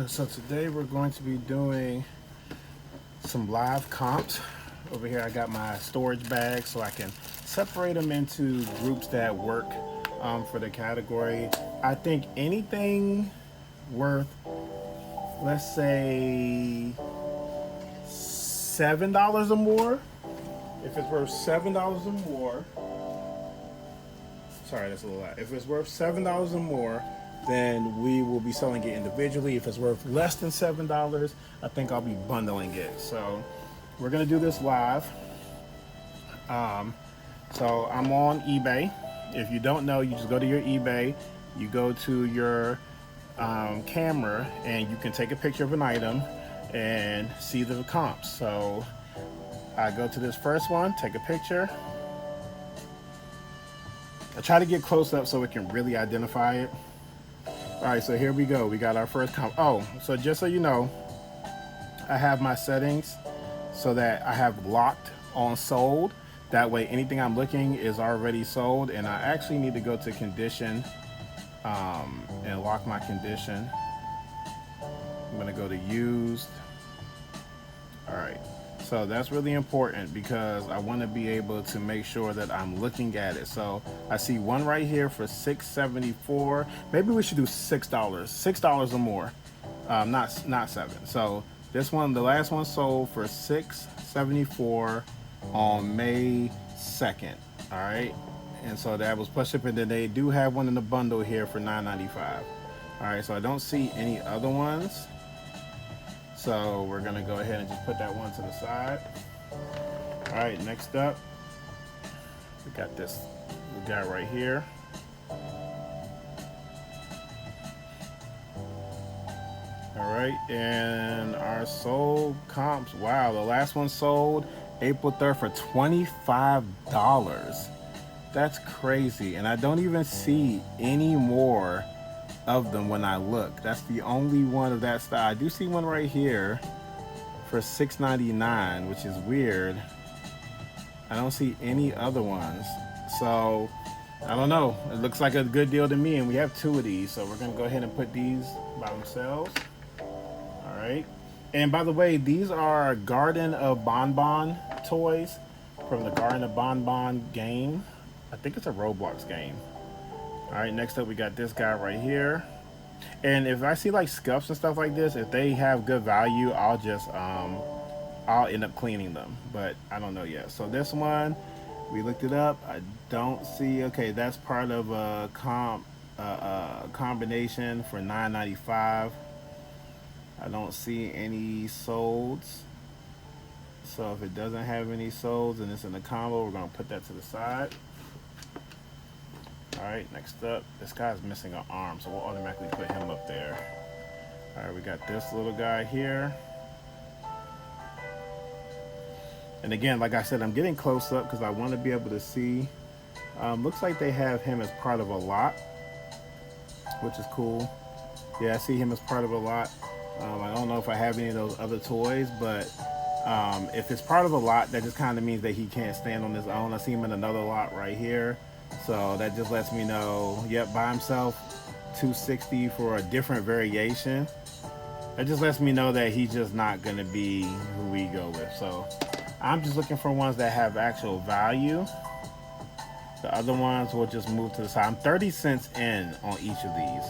So today we're going to be doing some live comps. Over here I got my storage bag so I can separate them into groups that work for the category. I think anything worth, let's say, $7 or more. If it's worth $7 or more, sorry, that's a little loud. If it's worth $7 or more, then we will be selling it individually. If it's worth less than $7, I think I'll be bundling it. So we're gonna do this live. So I'm on eBay. If you don't know, you just go to your eBay, you go to your camera, and you can take a picture of an item and see the comps. So I go to this first one, take a picture. I try to get close up so we can really identify it. All right, so here we go. We got our first comp. Oh, so just so you know, I have my settings so that I have locked on sold. That way anything I'm looking is already sold, and I actually need to go to condition and lock my condition. I'm gonna go to used. All right, so that's really important because I want to be able to make sure that I'm looking at it. So I see one right here for $6.74. Maybe we should do $6 or more, not seven. So this one, the last one, sold for $6.74 on May 2nd. All right, and so that was plus shipping. Then they do have one in the bundle here for $9.95. All right, so I don't see any other ones. So we're gonna go ahead and just put that one to the side. All right, next up, we got this guy right here. All right, and our sold comps. Wow, the last one sold April 3rd for $25. That's crazy, and I don't even see any more of them when I look. That's the only one of that style. I do see one right here for $6.99, which is weird. I don't see any other ones. So I don't know. It looks like a good deal to me, and we have two of these. So we're gonna go ahead and put these by themselves. All right. And by the way, these are Garden of Banban toys from the Garden of Banban game. I think it's a Roblox game. All right, next up we got this guy right here. And if I see like scuffs and stuff like this, if they have good value, I'll just I'll end up cleaning them, but I don't know yet. So this one, we looked it up. I don't see. Okay, that's part of a combination for $9.95. I don't see any solds. So if it doesn't have any solds and it's in a combo, we're gonna put that to the side. All right, next up, this guy's missing an arm, so we'll automatically put him up there. All right, we got this little guy here. And again, like I said, I'm getting close up because I want to be able to see. Looks like they have him as part of a lot, which is cool. Yeah, I see him as part of a lot. I don't know if I have any of those other toys, but if it's part of a lot, that just kind of means that he can't stand on his own. I see him in another lot right here. So that just lets me know, yep, by himself, $260 for a different variation. That just lets me know that he's just not gonna be who we go with. So I'm just looking for ones that have actual value. The other ones will just move to the side. I'm 30 cents in on each of these.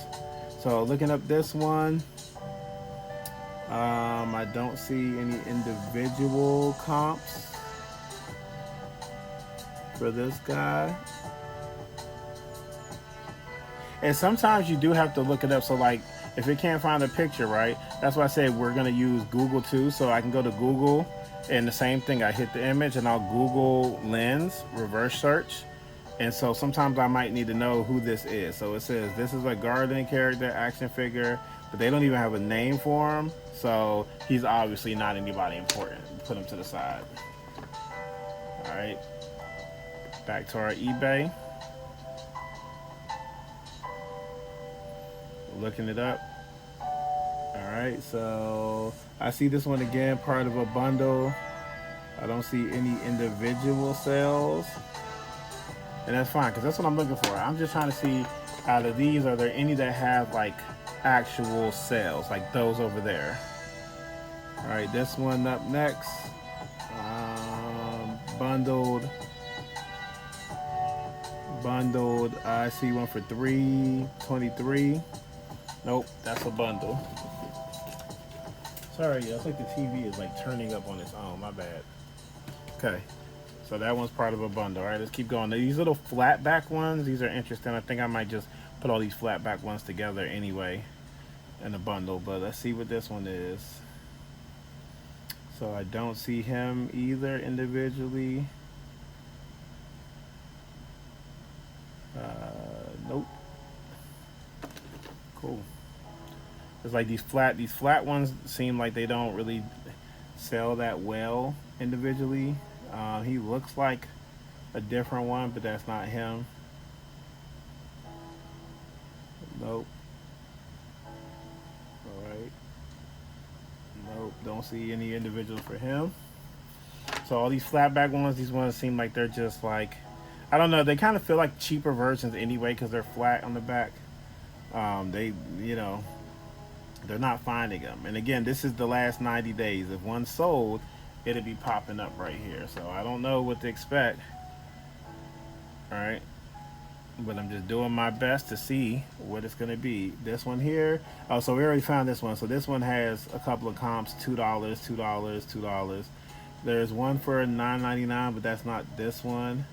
So looking up this one, I don't see any individual comps for this guy. And sometimes you do have to look it up. So like if it can't find a picture, right? That's why I said we're gonna use Google too. So I can go to Google and the same thing, I hit the image and I'll Google lens, reverse search. And so sometimes I might need to know who this is. So it says this is a garden character, action figure, but they don't even have a name for him. So he's obviously not anybody important. Put him to the side. All right, back to our eBay. Looking it up. All right, so I see this one again, part of a bundle. I don't see any individual sales, and that's fine because that's what I'm looking for. I'm just trying to see out of these, are there any that have like actual sales, like those over there. All right, this one up next. Bundled. I see one for 323. Nope, that's a bundle. Sorry, it's like the TV is like turning up on its own. My bad. Okay, so that one's part of a bundle. All right, let's keep going. These little flat back ones, these are interesting. I think I might just put all these flat back ones together anyway in a bundle. But let's see what this one is. So I don't see him either individually. Nope. Cool. It's like these flat ones seem like they don't really sell that well individually. He looks like a different one, but that's not him. Nope. All right. Nope. Don't see any individuals for him. So all these flatback ones, these ones seem like they're just like, I don't know. They kind of feel like cheaper versions anyway because they're flat on the back. They, you know, they're not finding them. And again, this is the last 90 days. If one sold, it'll be popping up right here. So I don't know what to expect. All right. But I'm just doing my best to see what it's going to be. This one here. Oh, so we already found this one. So this one has a couple of comps. $2, $2, $2. There's one for $9.99, but that's not this one.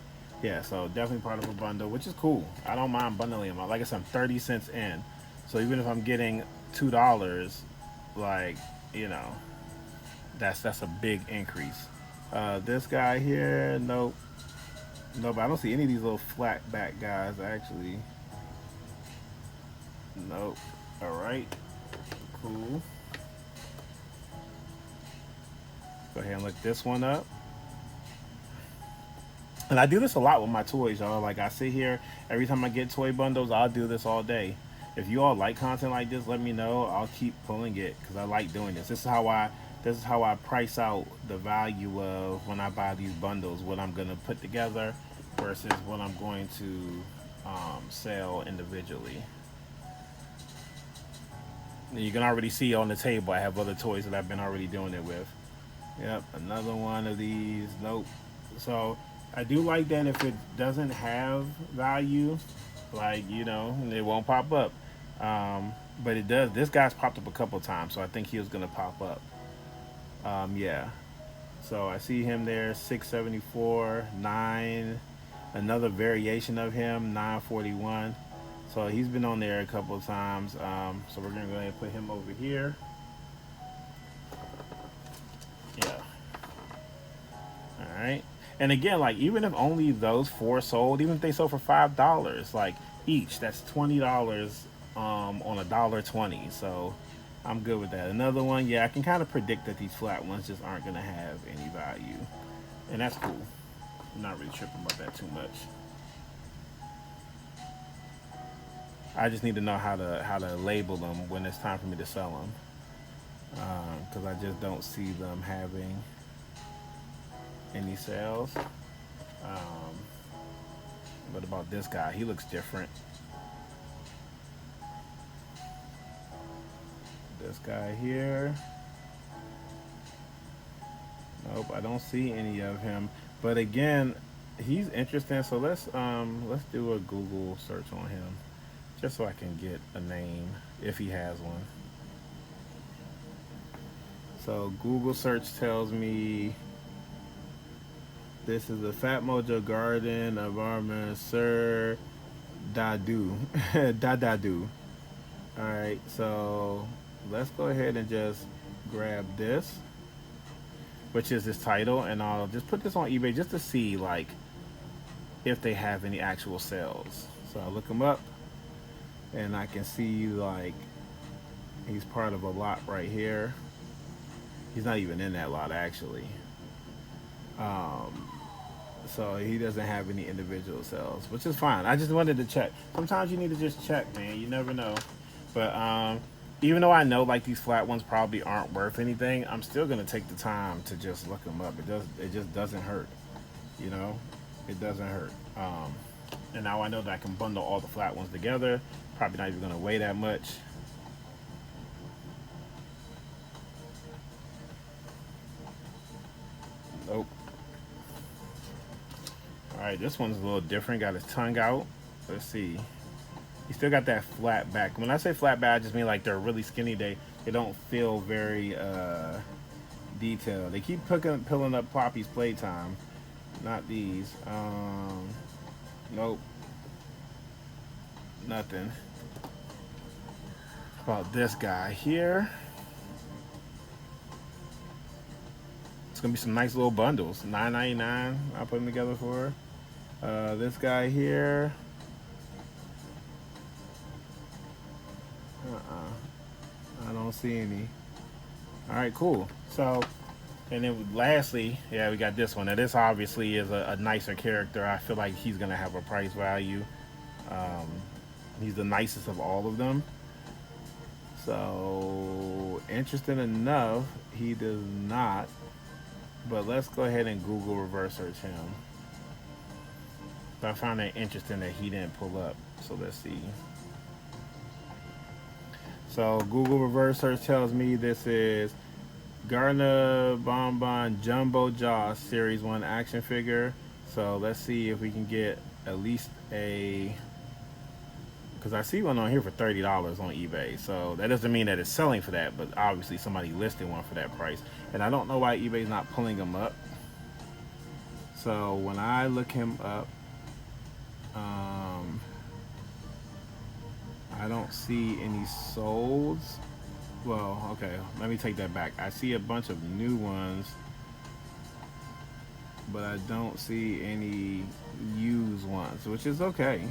Yeah, so definitely part of a bundle, which is cool. I don't mind bundling them. Like I said, I'm 30 cents in. So even if I'm getting $2, like, you know, that's a big increase. This guy here, nope. Nope, I don't see any of these little flat back guys actually. Nope. Alright. Cool. Go ahead and look this one up. And I do this a lot with my toys, y'all. Like I sit here every time I get toy bundles, I'll do this all day. If you all like content like this, let me know. I'll keep pulling it because I like doing this. This is how I price out the value of when I buy these bundles, what I'm gonna put together versus what I'm going to sell individually. You can already see on the table I have other toys that I've been already doing it with. Yep, another one of these. Nope. So I do like that if it doesn't have value, like, you know, it won't pop up. But it does. This guy's popped up a couple times, so I think he was gonna pop up. Yeah. So I see him there, 674, 9. Another variation of him, 941. So he's been on there a couple of times. So we're gonna go ahead and put him over here. Yeah. All right. And again, like even if only those 4 sold, even if they sold for $5, like each, that's $20 on $1.20. So I'm good with that. Another one, yeah, I can kind of predict that these flat ones just aren't gonna have any value, and that's cool. I'm not really tripping about that too much. I just need to know how to label them when it's time for me to sell them, because I just don't see them having any sales. What about this guy? He looks different. This guy here. Nope, I don't see any of him. But again, he's interesting. So let's do a Google search on him, just so I can get a name if he has one. So Google search tells me this is the Fat Mojo Garden of Armin Sir Dadu. Dadadu. Alright, so let's go ahead and just grab this, which is his title, and I'll just put this on eBay just to see like if they have any actual sales. So I'll look him up and I can see like he's part of a lot right here. He's not even in that lot actually. So he doesn't have any individual sales, which is fine. I just wanted to check. Sometimes you need to just check, man. You never know. But even though I know like these flat ones probably aren't worth anything, I'm still gonna take the time to just look them up. It just doesn't hurt, you know. It doesn't hurt. And now I know that I can bundle all the flat ones together. Probably not even gonna weigh that much. right, this one's a little different. Got his tongue out. Let's see. He still got that flat back. When I say flat back, I just mean like they're really skinny. They don't feel very detailed. They keep pulling up Poppy's Playtime. Not these. Nope. Nothing. About this guy here. It's gonna be some nice little bundles. $9.99. I'll put them together for her. This guy here. I don't see any. All right, cool. So, and then lastly, yeah, we got this one. Now, this obviously is a nicer character. I feel like he's gonna have a price value. He's the nicest of all of them. So, interesting enough, he does not. But let's go ahead and Google reverse search him. So I found it interesting that he didn't pull up. So let's see. So Google reverse search tells me this is Gardner Banban Jumbo Jaw Series 1 action figure. So let's see if we can get at least a, because I see one on here for $30 on eBay. So that doesn't mean that it's selling for that, but obviously somebody listed one for that price. And I don't know why eBay's not pulling them up. So when I look him up, I don't see any solds. Well, okay, let me take that back. I see a bunch of new ones, but I don't see any used ones, which is okay.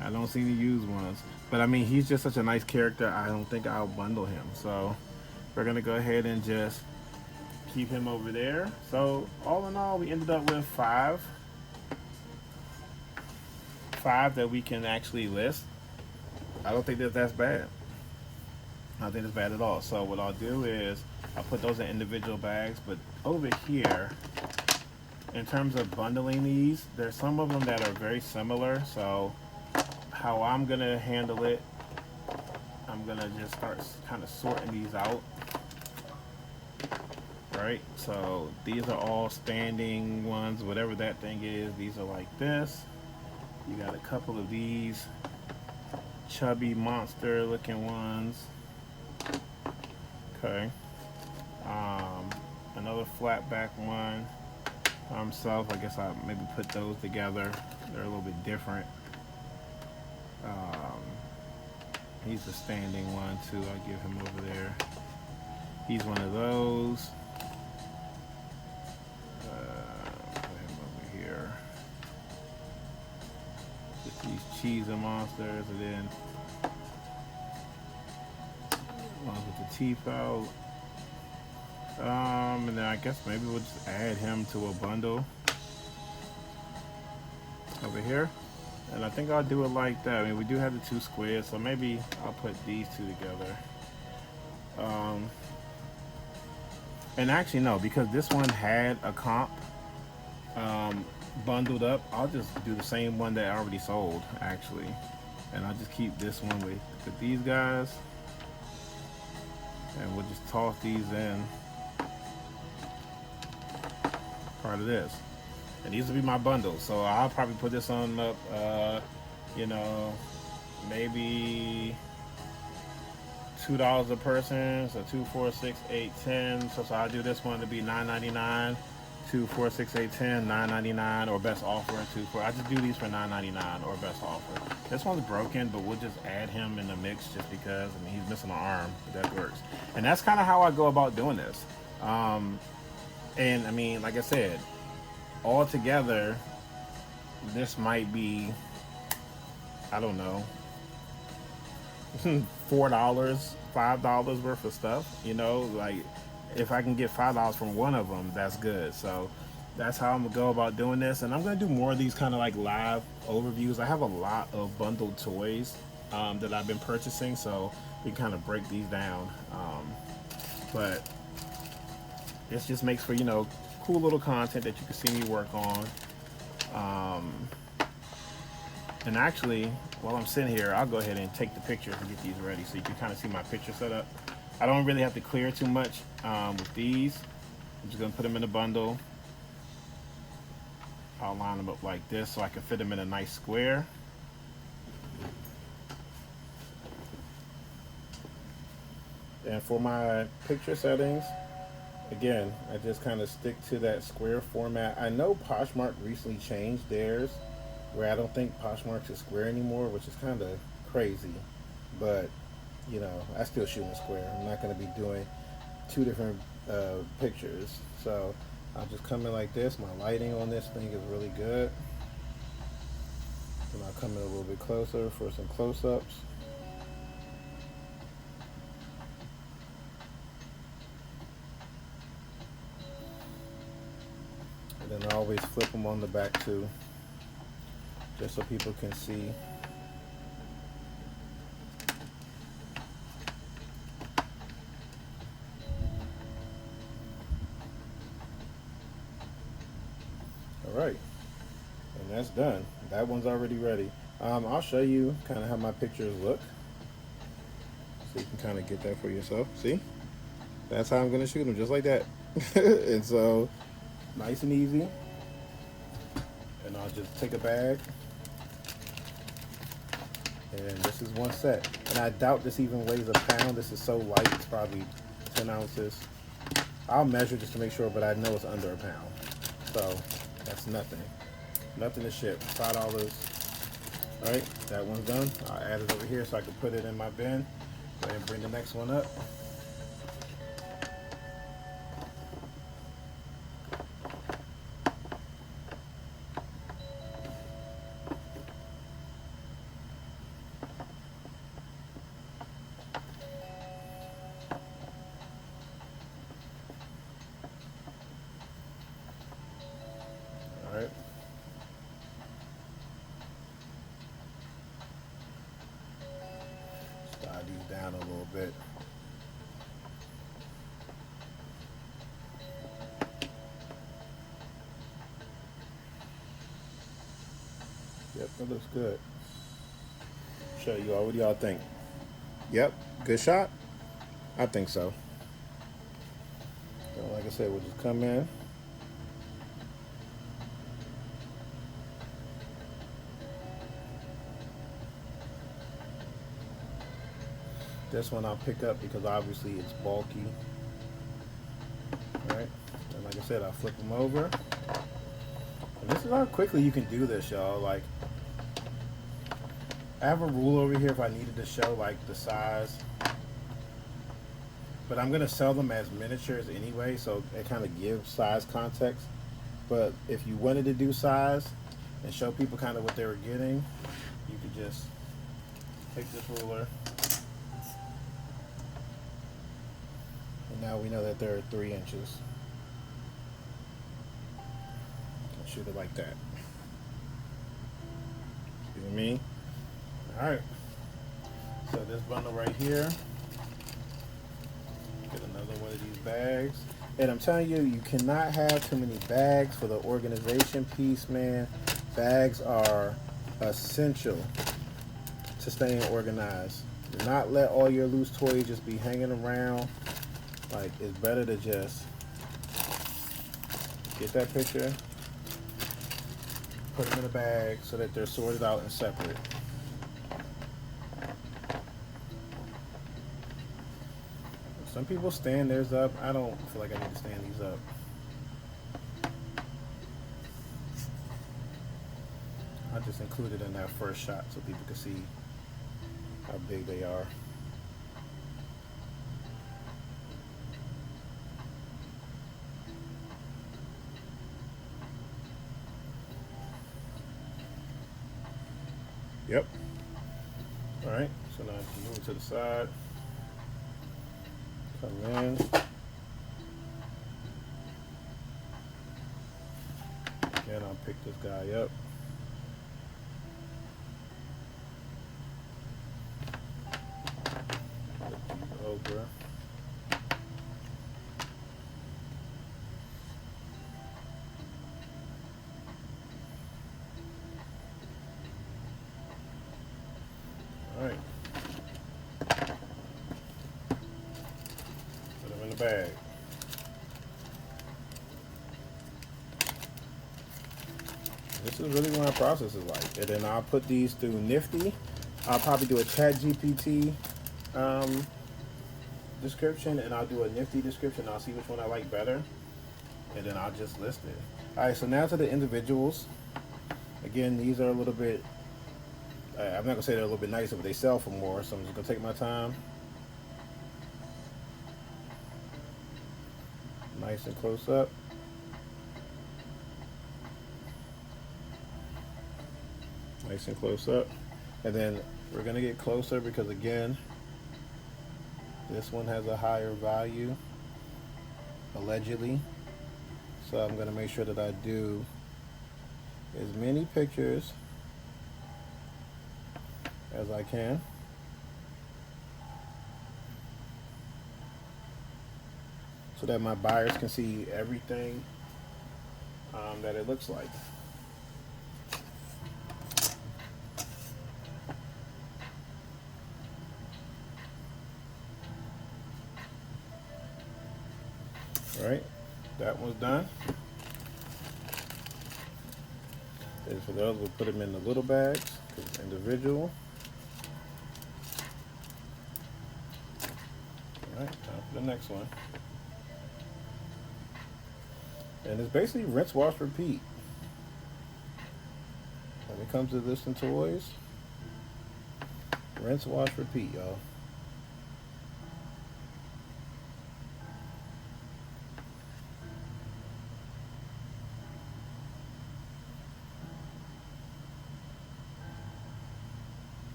I don't see any used ones, but I mean, he's just such a nice character. I don't think I'll bundle him. So we're gonna go ahead and just keep him over there. So all in all, we ended up with five that we can actually list. I don't think that that's bad. I don't think it's bad at all. So what I'll do is I'll put those in individual bags, but over here, in terms of bundling these, there's some of them that are very similar. So how I'm gonna handle it, I'm gonna just start kind of sorting these out. Right, so these are all standing ones, whatever that thing is. These are like this. You got a couple of these chubby monster looking ones. Okay. Another flat back one by himself. I guess I'll maybe put those together. They're a little bit different. He's a standing one too. I'll give him over there. He's one of those. Put him over here. Just these cheese monsters, and then ones with the teeth out. And then I guess maybe we'll just add him to a bundle over here. And I think I'll do it like that. I mean, we do have the two squares, so maybe I'll put these two together. And actually no, because this one had a comp bundled up, I'll just do the same one that I already sold actually, and I'll just keep this one with these guys, and we'll just toss these in part of this, and these will be my bundles. So I'll probably put this on up, you know, maybe $2 a person, so 2, 4, 6, 8, 10. So I'll do this one to be $9.99, 2, 4, 6, 8, 10, $9.99, or best offer 2, 4. I just do these for $9.99 or best offer. This one's broken, but we'll just add him in the mix just because. I mean, he's missing an arm, but that works. And that's kind of how I go about doing this. And I mean, like I said, all together, this might be, I don't know, $4, $5 worth of stuff. You know, like if I can get $5 from one of them, that's good. So that's how I'm gonna go about doing this, and I'm gonna do more of these kind of like live overviews. I have a lot of bundled toys that I've been purchasing, so we kind of break these down. But it just makes for, you know, cool little content that you can see me work on. And actually, while I'm sitting here, I'll go ahead and take the pictures and get these ready so you can kind of see my picture setup. I don't really have to clear too much with these. I'm just gonna put them in a bundle. I'll line them up like this so I can fit them in a nice square. And for my picture settings, again, I just kind of stick to that square format. I know Poshmark recently changed theirs, where I don't think Poshmark's a square anymore, which is kind of crazy. But, you know, I still shoot in a square. I'm not going to be doing two different pictures. So I'll just come in like this. My lighting on this thing is really good. And I'll come in a little bit closer for some close-ups. And then I always flip them on the back too, just so people can see. All right, and that's done. That one's already ready. I'll show you kind of how my pictures look, so you can kind of get that for yourself. See, that's how I'm gonna shoot them, just like that. And so, nice and easy. And I'll just take a bag, and this is one set. And I doubt this even weighs a pound. This is so light, it's probably 10 ounces. I'll measure just to make sure, but I know it's under a pound. So that's nothing. Nothing to ship. $5. All right, that one's done. I'll add it over here so I can put it in my bin. Go ahead and bring the next one up. All right. Slide these down a little bit. Yep, that looks good. Show you all. What do y'all think? Yep, good shot? I think so. So like I said, we'll just come in. This one I'll pick up because obviously it's bulky. All right, and like I said, I'll flip them over. And this is how quickly you can do this, y'all. Like, I have a rule over here if I needed to show like the size, but I'm gonna sell them as miniatures anyway, so it kind of gives size context. But if you wanted to do size and show people kind of what they were getting, you could just take this ruler, and now we know that they're 3 inches. I'll shoot it like that. See what I mean? All right. So this bundle right here. Get another one of these bags. And I'm telling you, you cannot have too many bags for the organization piece, man. Bags are essential to staying organized. Do not let all your loose toys just be hanging around. Like, it's better to just get that picture, put them in a bag so that they're sorted out and separate. Some people stand theirs up. I don't feel like I need to stand these up. I just included in that first shot so people can see how big they are. Yep. All right, so now move to the side. Come in. Again, I'll pick this guy up. Over. All right. bag. This is really what my process is like. And then I'll put these through Nifty. I'll probably do a Chat GPT description, and I'll do a Nifty description. I'll see which one I like better, and then I'll just list it. All right, so now to the individuals. Again, these are a little bit, I'm not gonna say they're a little bit nicer, but they sell for more, so I'm just gonna take my time. Nice and close up. Nice and close up. And then we're gonna get closer because again, this one has a higher value, allegedly. So I'm gonna make sure that I do as many pictures as I can. So that my buyers can see everything that it looks like. All right, that one's done. And for those, we'll put them in the little bags because it's individual. All right, time for the next one. And it's basically rinse, wash, repeat. When it comes to listing toys, rinse, wash, repeat, y'all.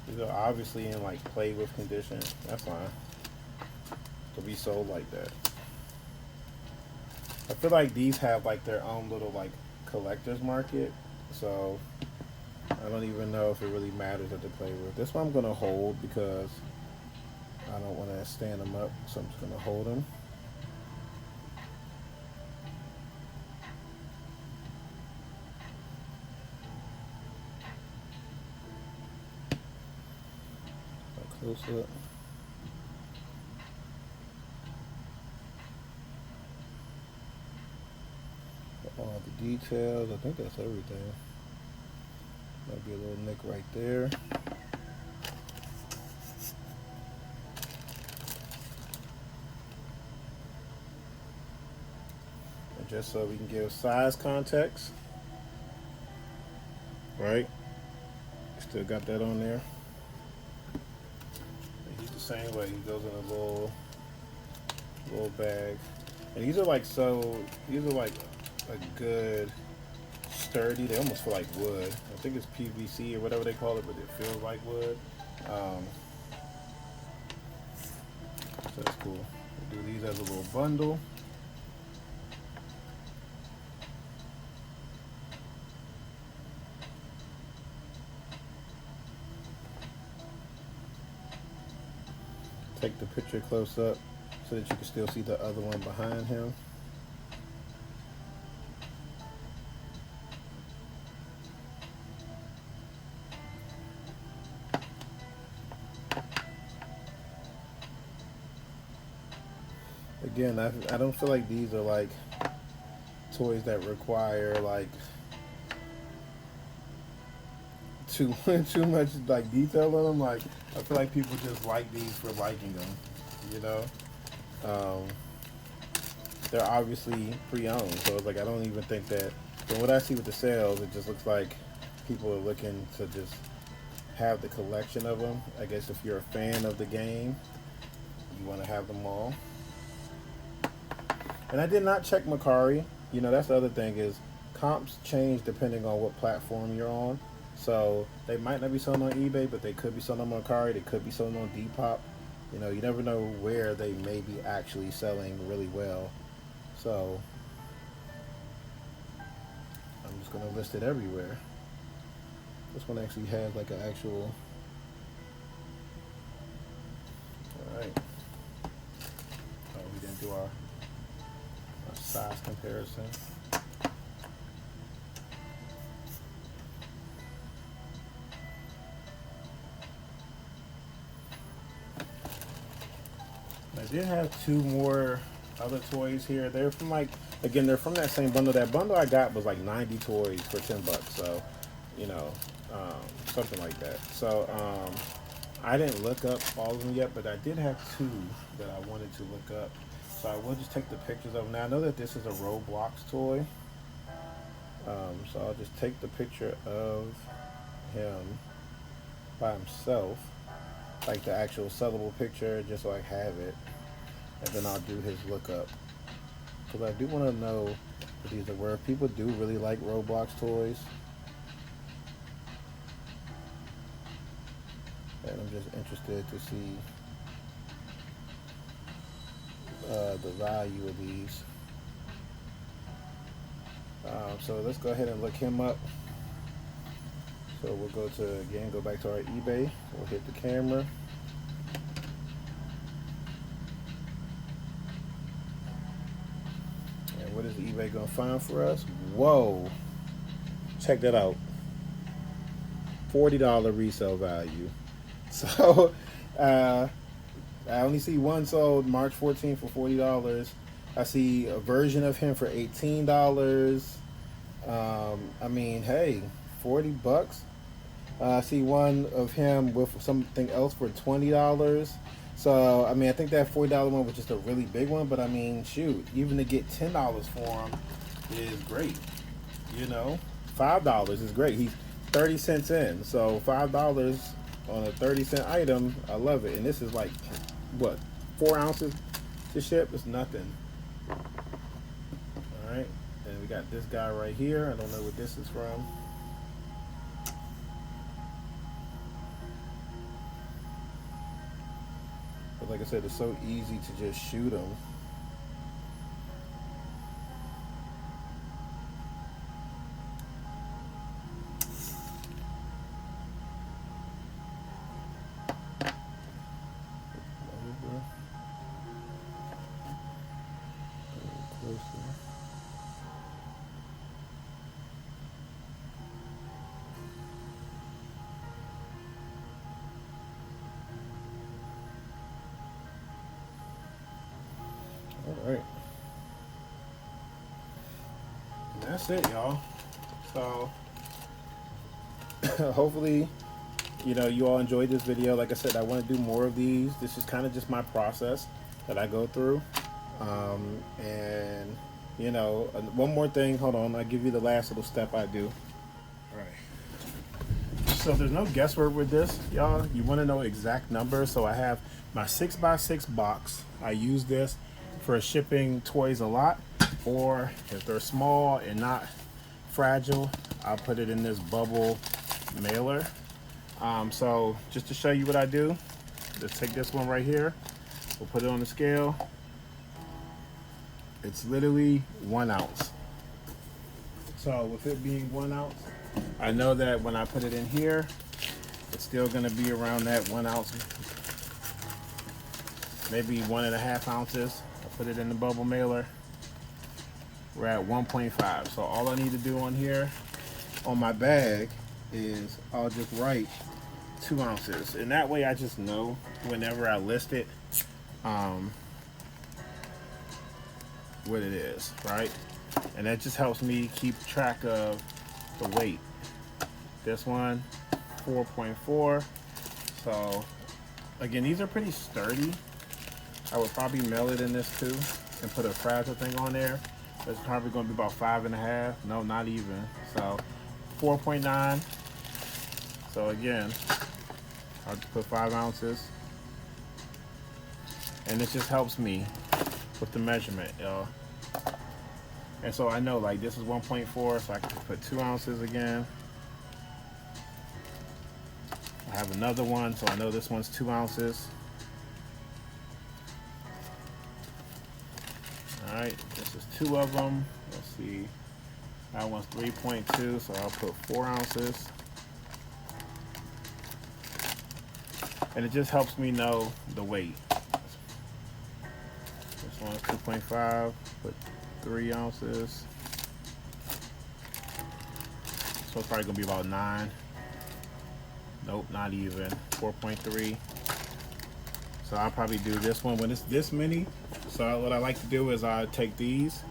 These are obviously in like play with condition. That's fine. To be sold like that. I feel like these have like their own little like collector's market, so I don't even know if it really matters that they play with. This one I'm gonna hold because I don't want to stand them up, so I'm just gonna hold them. Close up. All the details. I think that's everything. Might be a little nick right there. And just so we can give size context. Right? Still got that on there. He's the same way. He goes in a little bag. And these are like a good sturdy. They almost feel like wood. I think it's PVC or whatever they call it, but it feels like wood. So that's cool. We'll do these as a little bundle. Take the picture close up so that you can still see the other one behind him. Again, I don't feel like these are like toys that require like too much like detail on them. Like I feel like people just like these for liking them, you know. They're obviously pre-owned, so it's like I don't even think that. From what I see with the sales, it just looks like people are looking to just have the collection of them. I guess if you're a fan of the game, you want to have them all. And I did not check Mercari. You know, that's the other thing is comps change depending on what platform you're on. So they might not be selling on eBay, but they could be selling on Mercari. They could be selling on Depop. You know, you never know where they may be actually selling really well. So I'm just gonna list it everywhere. This one actually has like an actual. All right. Oh, we didn't do our size comparison. did have two more other toys here. They're from like, again, they're from that same bundle. That bundle I got was like 90 toys for 10 bucks. So, you know, something like that. So, I didn't look up all of them yet, but I did have two that I wanted to look up. So I will just take the pictures of them. Now I know that this is a Roblox toy. So I'll just take the picture of him by himself, like the actual sellable picture, just so I have it. And then I'll do his lookup. Because I do want to know what these are worth. People do really like Roblox toys. And I'm just interested to see the value of these. So let's go ahead and look him up. So we'll go back to our eBay. We'll hit the camera. And what is eBay gonna find for us? Whoa! Check that out. $40 resale value. So I only see one sold March 14th for $40. I see a version of him for $18. I mean, hey, 40 bucks. I see one of him with something else for $20. So, I mean, I think that $40 one was just a really big one, but I mean, shoot, even to get $10 for him is great. You know, $5 is great. He's 30 cents in, so $5 on a 30-cent item, I love it. And this is like, what, 4 ounces to ship? It's nothing. All right, and we got this guy right here. I don't know what this is from. But like I said, it's so easy to just shoot them. All right, and that's it, y'all. So hopefully, you know, you all enjoyed this video. Like I said, I want to do more of these. This is kind of just my process that I go through. And you know, one more thing. Hold on, I'll give you the last little step I do. All right. So there's no guesswork with this, y'all. You want to know exact numbers. So I have my 6x6 box. I use this for shipping toys a lot, or if they're small and not fragile, I'll put it in this bubble mailer. So just to show you what I do, just take this one right here, we'll put it on the scale. It's literally 1 ounce. So with it being 1 ounce, I know that when I put it in here, it's still gonna be around that 1 ounce, maybe 1.5 ounces. Put it in the bubble mailer. We're at 1.5. So all I need to do on here, on my bag, is I'll just write 2 ounces. And that way I just know whenever I list it, what it is, right? And that just helps me keep track of the weight. This one, 4.4. So again, these are pretty sturdy. I would probably mail it in this too and put a fragile thing on there. It's probably going to be about 5.5. No, not even. So 4.9. So again, I'll just put 5 ounces. And it just helps me with the measurement, y'all. And so I know, like, this is 1.4, so I can put 2 ounces again. I have another one, so I know this one's 2 ounces. Alright, this is 2 of them. Let's see. That one's 3.2, so I'll put 4 ounces. And it just helps me know the weight. This one's 2.5, put 3 ounces. So it's probably gonna be about 9. Nope, not even. 4.3. So I'll probably do this one when it's this many. So what I like to do is I take these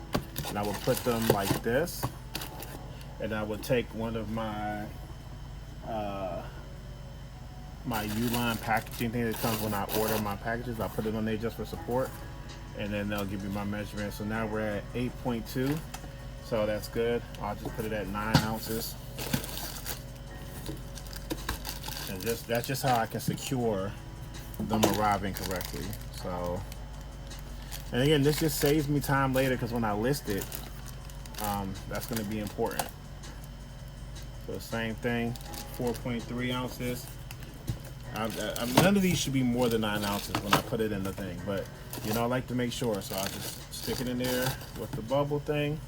and I will put them like this, and I would take one of my my Uline packaging thing that comes when I order my packages. I'll put it on there just for support, and then they'll give me my measurement. So now we're at 8.2, so that's good. I'll just put it at 9 ounces, and that's just how I can secure them arriving correctly. So, and again, this just saves me time later, because when I list it, that's going to be important. So same thing, 4.3 ounces. None of these should be more than 9 ounces when I put it in the thing, but you know, I like to make sure, so I just stick it in there with the bubble thing.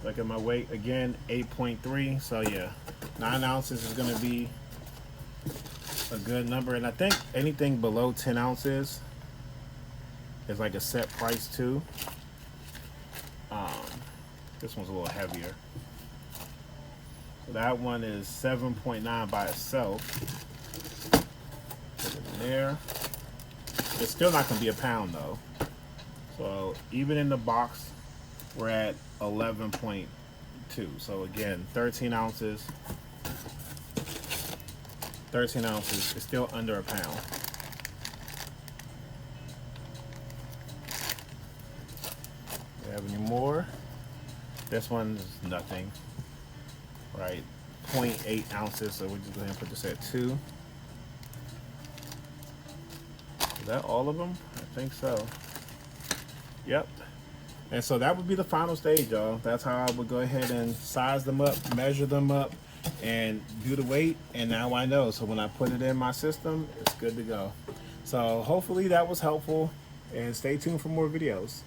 Look at my weight again, 8.3. So yeah, 9 ounces is going to be a good number, and I think anything below 10 ounces is like a set price too. This one's a little heavier. So that one is 7.9 by itself. Put it in there. It's still not going to be a pound though. So even in the box, we're at 11.2. So again, 13 ounces. 13 ounces is still under a pound. Do you have any more? This one's nothing, right? 0.8 ounces, so we're just going to put this at 2. Is that all of them? I think so. Yep. And so that would be the final stage, y'all. That's how I would go ahead and size them up, measure them up, and do the weight. And now I know. So when I put it in my system, it's good to go. So hopefully that was helpful, and stay tuned for more videos.